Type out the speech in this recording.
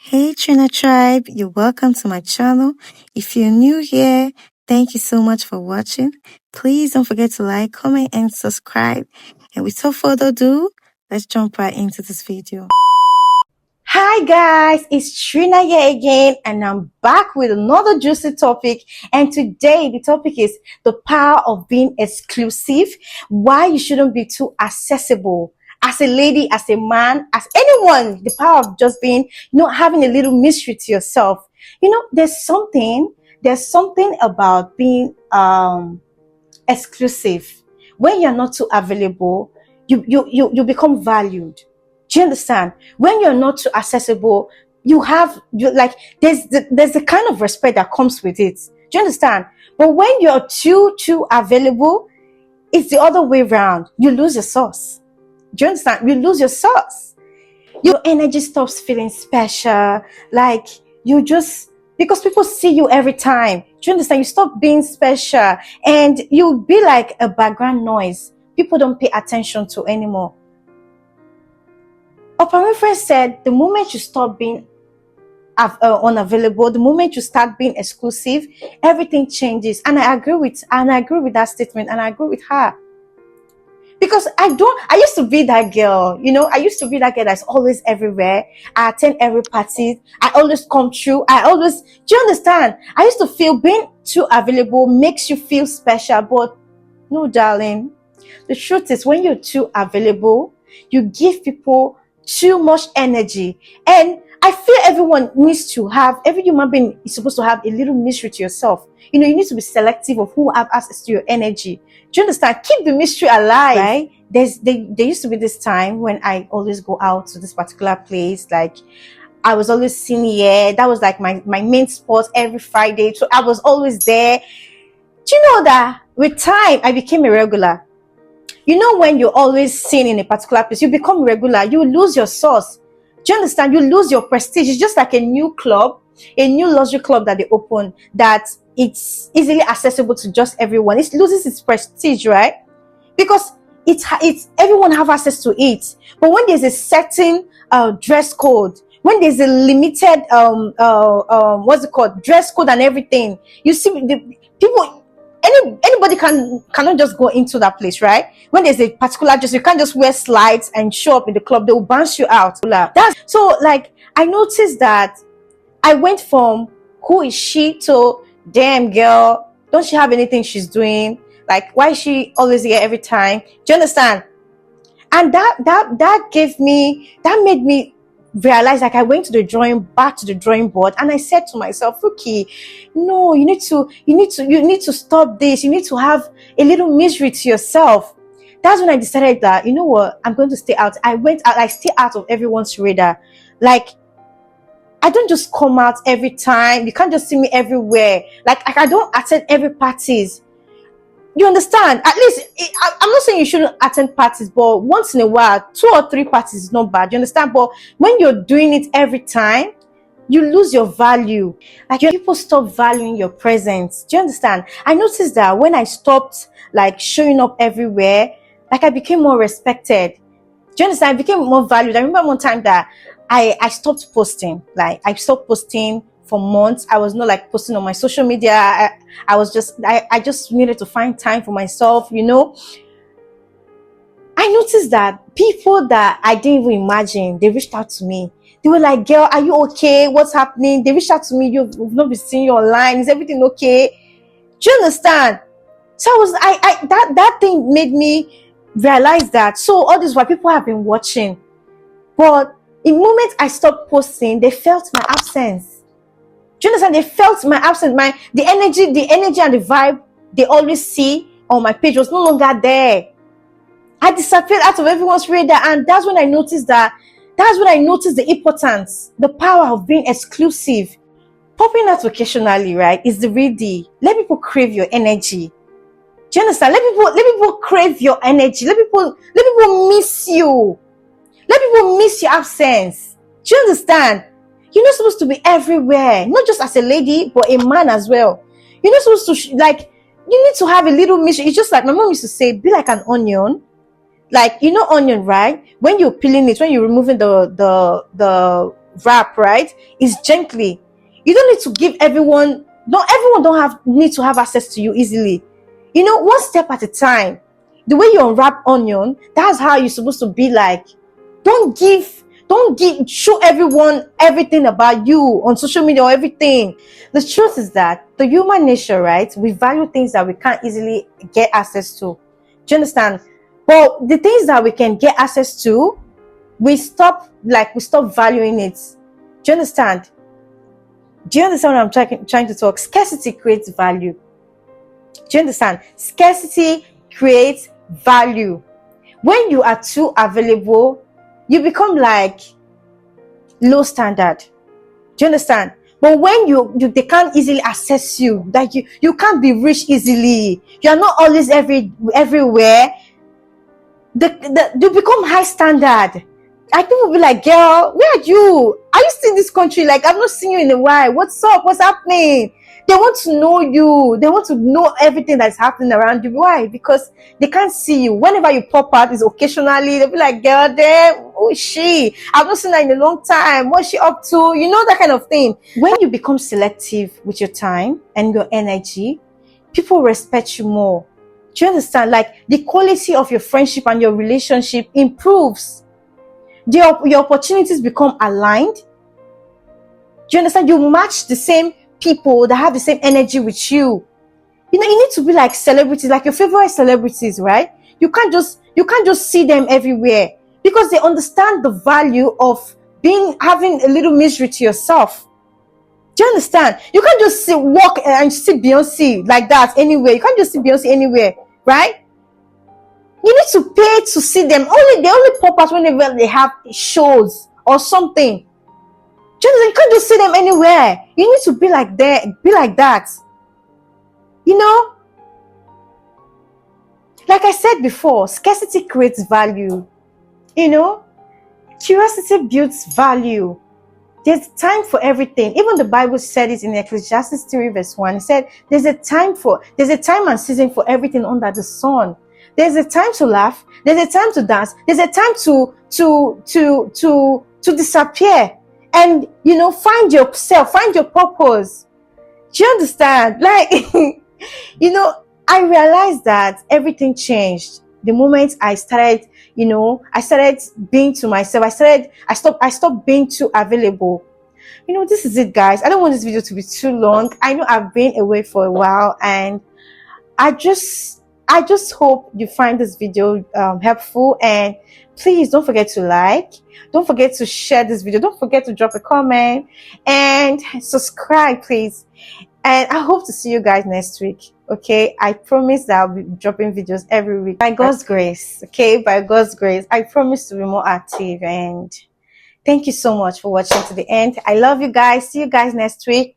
Hey Trina Tribe, you're welcome to my channel. If you're new here, thank you so much for watching. Please don't forget to like, comment, and subscribe. And without further ado, let's jump right into this video. Hi guys, it's Trina here again, and I'm back with another juicy topic. And today the topic is the power of being exclusive, why you shouldn't be too accessible. As a lady, as a man, as anyone, the power of just being, having a little mystery to yourself. There's something about being exclusive. When you're not too available, you become valued. Do you understand? When you're not too accessible, there's the kind of respect that comes with it. Do you understand? But when you're too available, it's the other way around. You lose your source. Do you understand? You lose your source. Your energy stops feeling special. Because people see you every time. Do you understand? You stop being special and you'll be like a background noise. People don't pay attention to anymore. Oprah Winfrey said, the moment you stop being unavailable, the moment you start being exclusive, everything changes. And I agree with that statement, and I agree with her. Because I used to be that girl, I used to be that girl that's always everywhere. I attend every party. I always come through. Do you understand? I used to feel being too available makes you feel special, but no, darling. The truth is, when you're too available, you give people too much energy. And I feel every human being is supposed to have a little mystery to yourself. You need to be selective of who have access to your energy. Do you understand? Keep the mystery alive, right? There used to be this time when I always go out to this particular place. Like, I was always seen here. That was like my main spot every Friday. So I was always there. Do you know that with time, I became a regular? When you're always seen in a particular place, you become regular. You lose your source. Do you understand? You lose your prestige. It's just like a new club, a new luxury club that they open, that it's easily accessible to just everyone. It loses its prestige, right? Because it's everyone have access to it. But when there's a certain dress code, when there's a limited what's it called, dress code and everything, you see the people. Anybody cannot just go into that place, right? When there's a particular dress, you can't just wear slides and show up in the club. They will bounce you out. That's so. Like, I noticed that I went from who is she to damn girl, don't she have anything she's doing? Like, why is she always here every time? Do you understand? And that made me realize, like, I went back to the drawing board, and I said to myself, okay, no, you need to stop this. You need to have a little mystery to yourself. That's when I decided that, you know what, I'm going to stay out. I stay out of everyone's radar. Like, I don't just come out every time. You can't just see me everywhere. Like I don't attend every parties. You understand? At least, I'm not saying you shouldn't attend parties, but once in a while, 2 or 3 parties is not bad. You understand? But when you're doing it every time, you lose your value. Like, people stop valuing your presence. Do you understand? I noticed that when I stopped like showing up everywhere, like, I became more respected. Do you understand? I became more valued. I remember one time that I stopped posting. Like, I stopped posting for months. I was not like posting on my social media. I just needed to find time for myself. I noticed that people that I didn't even imagine, they reached out to me. They were like, girl, are you okay? What's happening? They reached out to me. We've not been seeing you online. Is everything okay? Do you understand? So that thing made me realize that, so all this while people have been watching, but the moment I stopped posting, they felt my absence. Do you understand? They felt my absence. The energy and the vibe they always see on my page was no longer there. I disappeared out of everyone's radar, and that's when I noticed the importance, the power of being exclusive. Popping out occasionally, right, is the real deal. Let people crave your energy. Do you understand? Let people crave your energy. Let people miss you. Let people miss your absence. Do you understand? You're not supposed to be everywhere, not just as a lady, but a man as well. You're not supposed to you need to have a little mystery. It's just like my mom used to say, be like an onion. Like, onion, right? When you're peeling it, when you're removing the wrap, right, is gently. You don't need to give everyone, not everyone don't have need to have access to you easily. You know, one step at a time. The way you unwrap onion, that's how you're supposed to be like. Don't show everyone everything about you on social media or everything. The truth is that the human nature, right, we value things that we can't easily get access to. Do you understand? But the things that we can get access to, we stop valuing it. Do you understand? Do you understand what I'm trying to talk? Scarcity creates value. Do you understand? Scarcity creates value. When you are too available, you become like low standard. Do you understand? But when they can't easily access you, like you can't be reached easily. You are not always everywhere. You become high standard. Like people will be like, girl, where are you? Are you still in this country? Like, I've not seen you in a while. What's up? What's happening? They want to know you. They want to know everything that's happening around you. Why? Because they can't see you. Whenever you pop out, is occasionally. They'll be like, girl, damn, who is she? I've not seen her in a long time. What's she up to? You know, that kind of thing. When you become selective with your time and your energy, people respect you more. Do you understand? Like, the quality of your friendship and your relationship improves. Your opportunities become aligned. Do you understand? You match the same people that have the same energy with you. You know, you need to be like celebrities, like your favorite celebrities, right? You can't just see them everywhere, because they understand the value of having a little misery to yourself. Do you understand? You can't just walk and see Beyonce like that anywhere. You can't just see Beyonce anywhere, right? You need to pay to see them. They only pop out whenever they have shows or something. You can't just see them anywhere. You need to be like that. You know? Like I said before, scarcity creates value. You know? Curiosity builds value. There's time for everything. Even the Bible said it in Ecclesiastes 3 verse 1. It said, there's a time and season for everything under the sun. There's a time to laugh. There's a time to dance. There's a time to disappear and, you know, find yourself, find your purpose. Do you understand? Like, you know, I realized that everything changed the moment I started, you know, I started being to myself. I stopped being too available. You know, this is it, guys. I don't want this video to be too long. I know I've been away for a while, and I just hope you find this video helpful, and please don't forget to like, don't forget to share this video, don't forget to drop a comment and subscribe, please. And I hope to see you guys next week. Okay, I promise that I'll be dropping videos every week by God's grace. Okay, by God's grace, I promise to be more active. And thank you so much for watching to the end. I love you guys. See you guys next week.